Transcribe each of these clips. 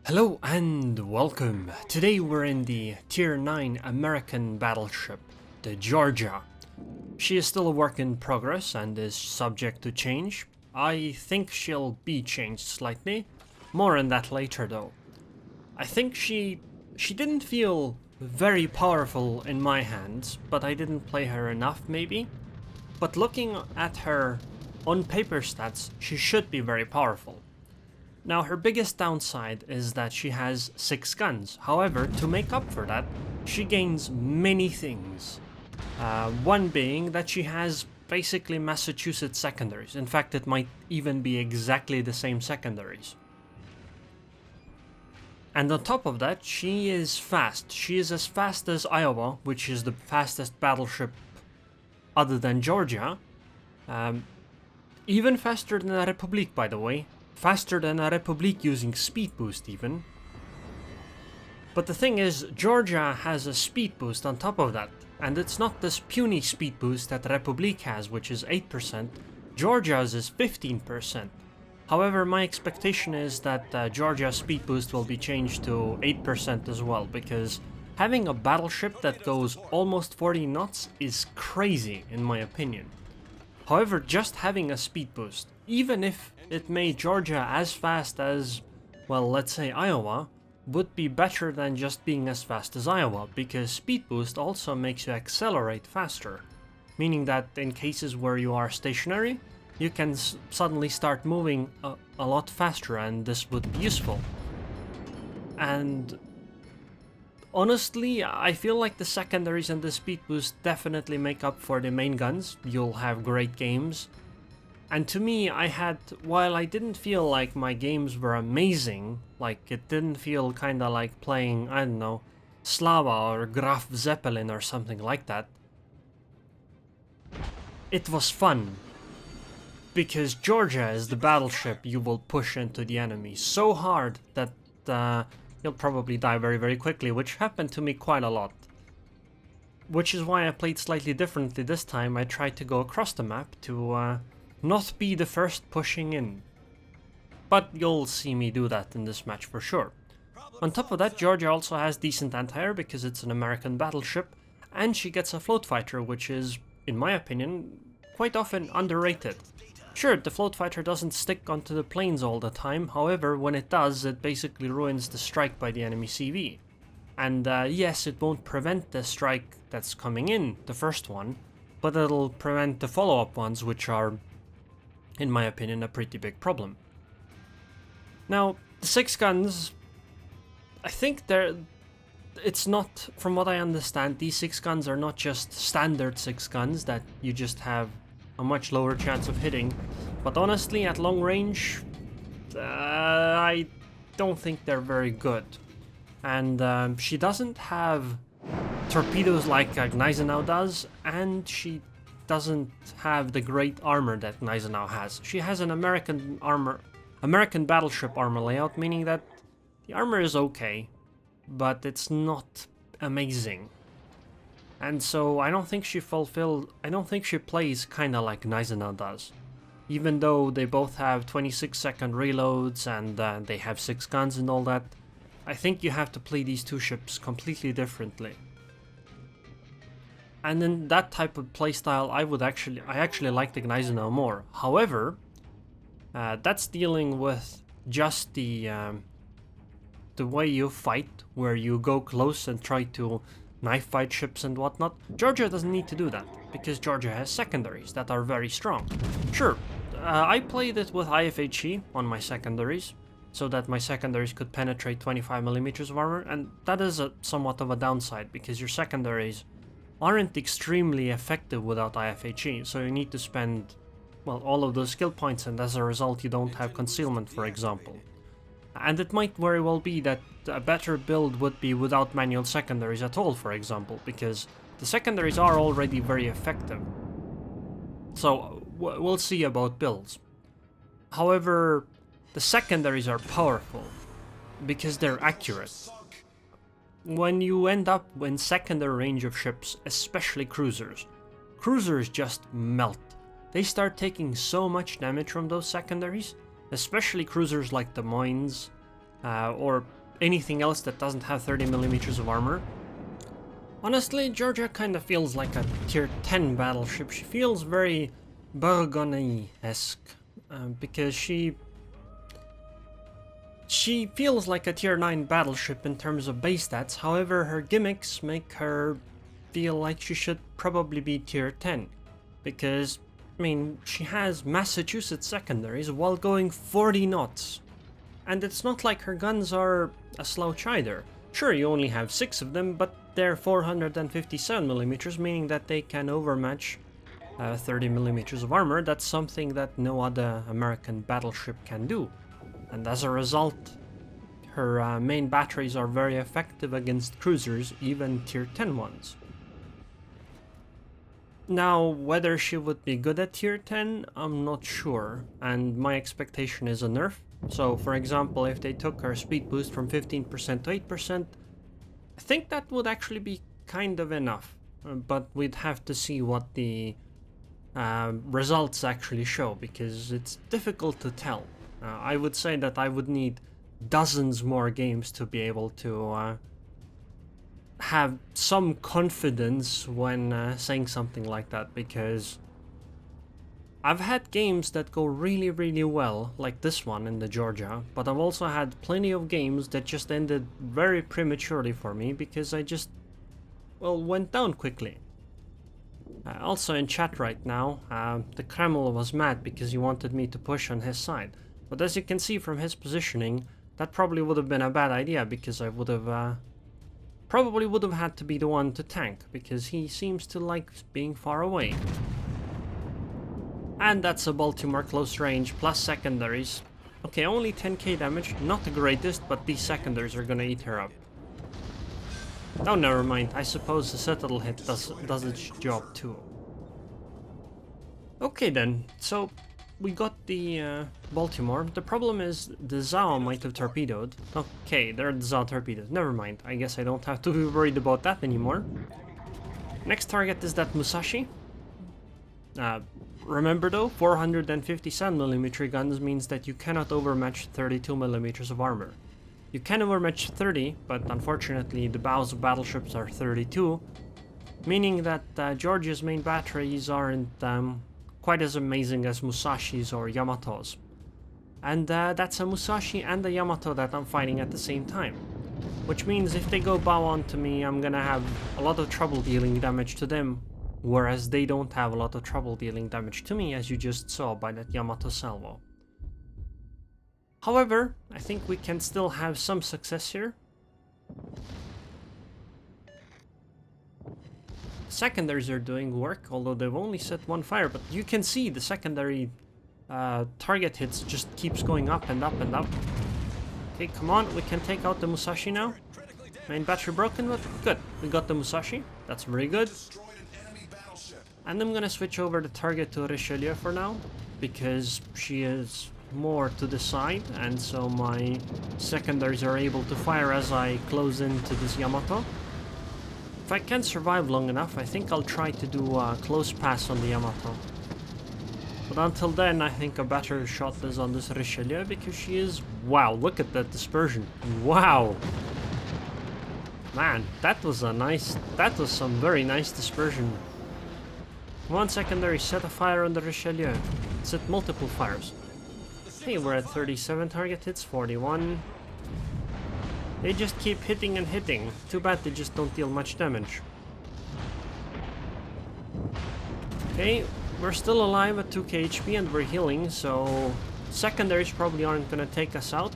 Hello and welcome. Today we're in the Tier 9 American battleship, the Georgia. She is still a work in progress and is subject to change. I think she'll be changed slightly. More on that later though. I think she didn't feel very powerful in my hands, but I didn't play her enough maybe. But looking at her on paper stats, she should be very powerful. Now, her biggest downside is that she has 6 guns. However, to make up for that, she gains many things. One being that she has basically Massachusetts secondaries. In fact, it might even be exactly the same secondaries. And on top of that, she is fast. She is as fast as Iowa, which is the fastest battleship other than Georgia. Even faster than a Republic, by the way. Faster than a Republic using speed boost even. But the thing is, Georgia has a speed boost on top of that. And it's not this puny speed boost that Republic has, which is 8%. Georgia's is 15%. However, my expectation is that Georgia's speed boost will be changed to 8% as well, because having a battleship that goes almost 40 knots is crazy in my opinion. However, just having a speed boost, even if it made Georgia as fast as, well, let's say Iowa, would be better than just being as fast as Iowa, because speed boost also makes you accelerate faster, meaning that in cases where you are stationary, you can suddenly start moving a lot faster, and this would be useful. And honestly, I feel like the secondaries and the speed boost definitely make up for the main guns. You'll have great games. And to me, while I didn't feel like my games were amazing, like it didn't feel kinda like playing, I don't know, Slava or Graf Zeppelin or something like that, it was fun. Because Georgia is the battleship you will push into the enemy so hard that you'll probably die very, very quickly, which happened to me quite a lot. Which is why I played slightly differently this time. I tried to go across the map to not be the first pushing in. But you'll see me do that in this match for sure. On top of that, Georgia also has decent anti-air because it's an American battleship, and she gets a float fighter, which is, in my opinion, quite often underrated. Sure, the float fighter doesn't stick onto the planes all the time, however, when it does, it basically ruins the strike by the enemy CV. And yes, it won't prevent the strike that's coming in, the first one, but it'll prevent the follow-up ones, which are, in my opinion, a pretty big problem. Now, the 6 guns, I think it's not, from what I understand, these 6 guns are not just standard 6 guns that you just have a much lower chance of hitting, but honestly, at long range, I don't think they're very good. And she doesn't have torpedoes like Gneisenau does, and she doesn't have the great armor that Gneisenau has. She has an American battleship armor layout, meaning that the armor is okay, but it's not amazing. And so I don't think she plays kinda like Gneisenau does. Even though they both have 26-second reloads and they have 6 guns and all that, I think you have to play these two ships completely differently. And in that type of playstyle, I actually like the Gneisenau more. However, that's dealing with just the way you fight, where you go close and try to knife fight ships and whatnot. Georgia doesn't need to do that, because Georgia has secondaries that are very strong. Sure, I played it with IFHE on my secondaries, so that my secondaries could penetrate 25mm of armor, and that is somewhat of a downside, because your secondaries aren't extremely effective without IFHE, so you need to spend, well, all of those skill points, and as a result you don't have concealment, for example. And it might very well be that a better build would be without manual secondaries at all, for example, because the secondaries are already very effective. So we'll see about builds. However, the secondaries are powerful because they're accurate. When you end up in secondary range of ships, especially cruisers just melt. They start taking so much damage from those secondaries, especially cruisers like Des Moines, or anything else that doesn't have 30 millimeters of armor. Honestly, Georgia kind of feels like a tier 10 battleship. She feels very Burgundy-esque, because she feels like a tier 9 battleship in terms of base stats. However, her gimmicks make her feel like she should probably be tier 10, because, I mean, she has Massachusetts secondaries while going 40 knots. And it's not like her guns are a slouch either. Sure, you only have 6 of them, but they're 457 millimeters, meaning that they can overmatch 30 millimeters of armor. That's something that no other American battleship can do. And as a result, her main batteries are very effective against cruisers, even tier 10 ones. Now, whether she would be good at tier 10, I'm not sure, and my expectation is a nerf. So, for example, if they took her speed boost from 15% to 8%, I think that would actually be kind of enough, but we'd have to see what the results actually show, because it's difficult to tell. I would say that I would need dozens more games to be able to have some confidence when saying something like that, because I've had games that go really, really well, like this one in the Georgia, but I've also had plenty of games that just ended very prematurely for me because I just, well, went down quickly. Also in chat right now, the Kreml was mad because he wanted me to push on his side. But as you can see from his positioning, that probably would have been a bad idea, because I would have probably would have had to be the one to tank, because he seems to like being far away. And that's a Baltimore close range plus secondaries. Okay, only 10k damage, not the greatest, but these secondaries are gonna eat her up. Oh, never mind. I suppose the Citadel hit does its job too. Okay then, so we got the Baltimore. The problem is the Zao might have torpedoed. Okay, they're the Zao torpedoes. Never mind. I guess I don't have to be worried about that anymore. Next target is that Musashi. Remember though, 457mm guns means that you cannot overmatch 32mm of armor. You can overmatch 30, but unfortunately the bows of battleships are 32, meaning that Georgia's main batteries aren't quite as amazing as Musashi's or Yamato's. And that's a Musashi and a Yamato that I'm fighting at the same time. Which means if they go bow onto me, I'm gonna have a lot of trouble dealing damage to them, whereas they don't have a lot of trouble dealing damage to me, as you just saw by that Yamato salvo. However, I think we can still have some success here. Secondaries are doing work, although they've only set one fire, but you can see the secondary target hits just keeps going up and up and up. Okay, come on, we can take out the Musashi now. Main battery broken, but good. We got the Musashi, that's very good. And I'm gonna switch over the target to Richelieu for now, because she is more to the side, and so my secondaries are able to fire as I close into this Yamato. If I can survive long enough, I think I'll try to do a close pass on the Yamato. But until then, I think a better shot is on this Richelieu, because she is... Wow, look at that dispersion. Wow! Man, that was some very nice dispersion. One secondary, set a fire on the Richelieu. Set multiple fires. Hey, we're at 37 target hits, 41. They just keep hitting and hitting. Too bad they just don't deal much damage. Okay, we're still alive at 2k HP and we're healing, so secondaries probably aren't gonna take us out.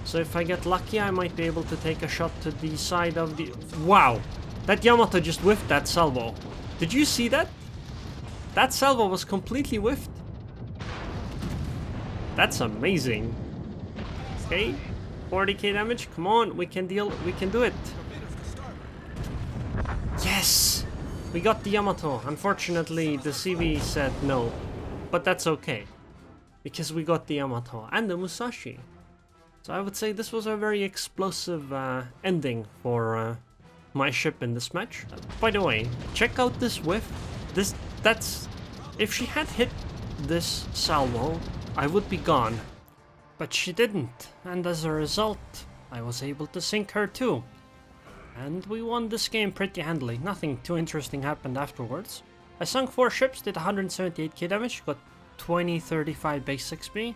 So if I get lucky, I might be able to take a shot to the side of the... Wow! That Yamato just whiffed that salvo. Did you see that? That salvo was completely whiffed. That's amazing. Okay, 40k damage. Come on, we can do it. Yes! We got the Yamato. Unfortunately, the CV said no, but that's okay, because we got the Yamato and the Musashi. So I would say this was a very explosive ending for my ship in this match. By the way, check out this whiff. If she had hit this salvo, I would be gone. But she didn't, and as a result, I was able to sink her too. And we won this game pretty handily. Nothing too interesting happened afterwards. I sunk 4 ships, did 178k damage, got 2035 base XP.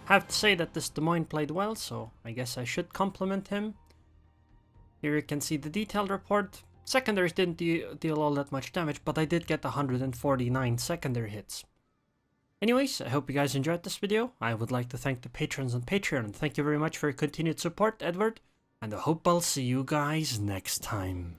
Have to say that this Des Moines played well, so I guess I should compliment him. Here you can see the detailed report. Secondaries didn't deal all that much damage, but I did get 149 secondary hits. Anyways, I hope you guys enjoyed this video. I would like to thank the patrons on Patreon. Thank you very much for your continued support, Edward. And I hope I'll see you guys next time.